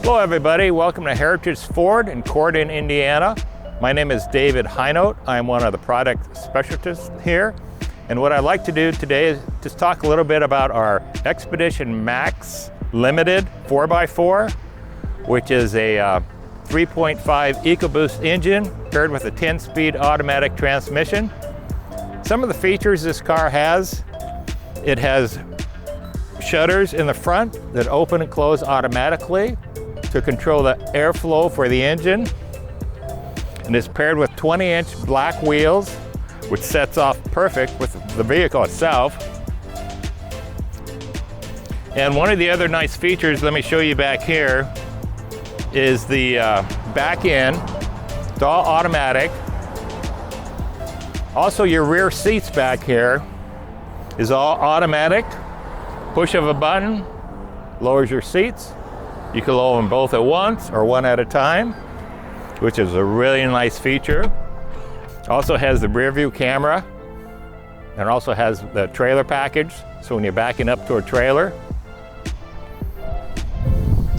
Hello everybody, welcome to Heritage Ford in Corydon, Indiana. My name is David Hinote. I'm one of the product specialists here. And what I'd like to do today is just talk a little bit about our Expedition Max Limited 4x4, which is a 3.5 EcoBoost engine paired with a 10-speed automatic transmission. Some of the features this car has, it has shutters in the front that open and close automatically to control the airflow for the engine. And it's paired with 20-inch black wheels, which sets off perfect with the vehicle itself. And one of the other nice features, let me show you back here, is the back end. It's all automatic. Also, your rear seats back here is all automatic. Push of a button lowers your seats. You can lower them both at once or one at a time, which is a really nice feature. Also has the rear view camera and also has the trailer package. So when you're backing up to a trailer.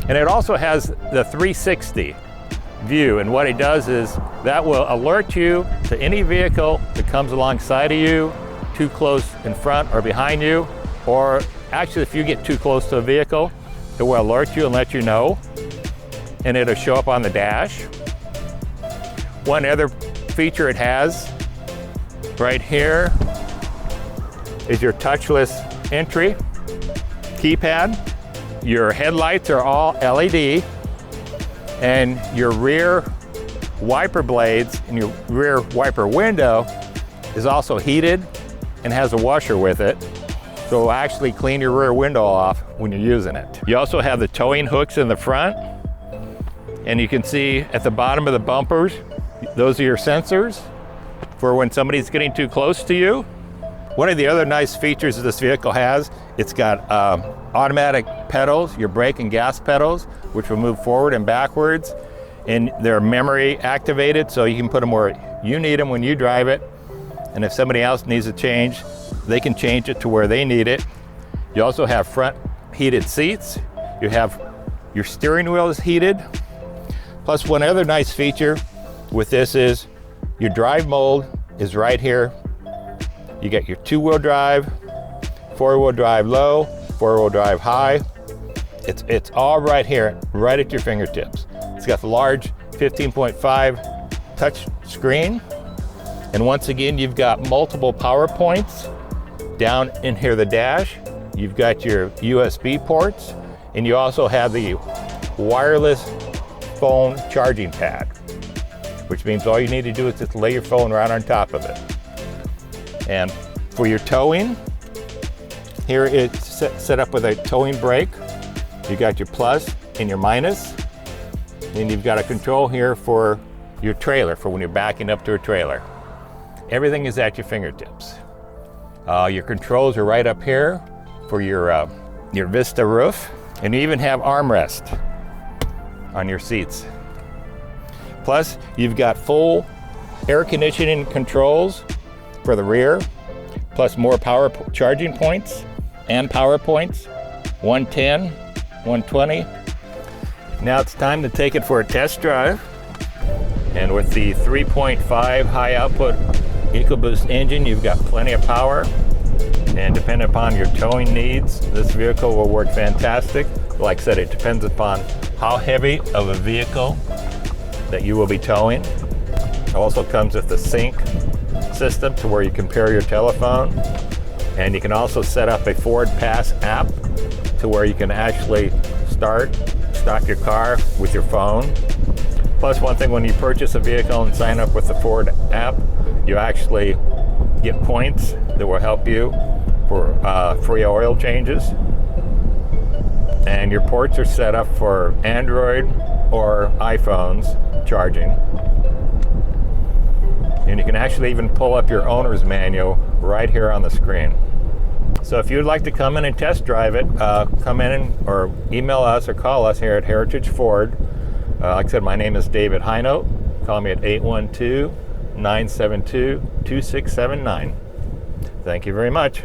And it also has the 360 view. And what it does is that will alert you to any vehicle that comes alongside of you, too close in front or behind you, or actually if you get too close to a vehicle, it will alert you and let you know, and it'll show up on the dash. One other feature it has right here is your touchless entry keypad. Your headlights are all LED, and your rear wiper blades and your rear wiper window is also heated and has a washer with it. So it'll actually clean your rear window off when you're using it. You also have the towing hooks in the front, and you can see at the bottom of the bumpers, those are your sensors for when somebody's getting too close to you. One of the other nice features that this vehicle has, it's got automatic pedals, your brake and gas pedals, which will move forward and backwards, and they're memory activated, so you can put them where you need them when you drive it, and if somebody else needs a change, they can change it to where they need it. You also have front heated seats. You have your steering wheel is heated. Plus, one other nice feature with this is your drive mode is right here. You get your 2-wheel drive, 4-wheel drive low, 4-wheel drive high. It's all right here, right at your fingertips. It's got the large 15.5 touch screen. And once again, you've got multiple power points. Down in here, the dash, you've got your USB ports, and you also have the wireless phone charging pad, which means all you need to do is just lay your phone right on top of it. And for your towing, here it's set up with a towing brake. You got your plus and your minus, and you've got a control here for your trailer, for when you're backing up to a trailer. Everything is at your fingertips. Your controls are right up here for your vista roof, and you even have armrest on your seats. Plus, you've got full air conditioning controls for the rear, plus more power charging points and power points, 110, 120. Now it's time to take it for a test drive. And with the 3.5 high output EcoBoost engine, you've got plenty of power, and depending upon your towing needs, this vehicle will work fantastic. Like I said, it depends upon how heavy of a vehicle that you will be towing. It also comes with the sync system to where you can pair your telephone, and you can also set up a Ford Pass app to where you can actually start your car with your phone. Plus, one thing, when you purchase a vehicle and sign up with the Ford app, you actually get points that will help you for free oil changes. And your ports are set up for Android or iPhones charging. And you can actually even pull up your owner's manual right here on the screen. So if you'd like to come in and test drive it, come in or email us or call us here at Heritage Ford. Like I said, my name is David Hinote. Call me at 812-972-2679. Thank you very much.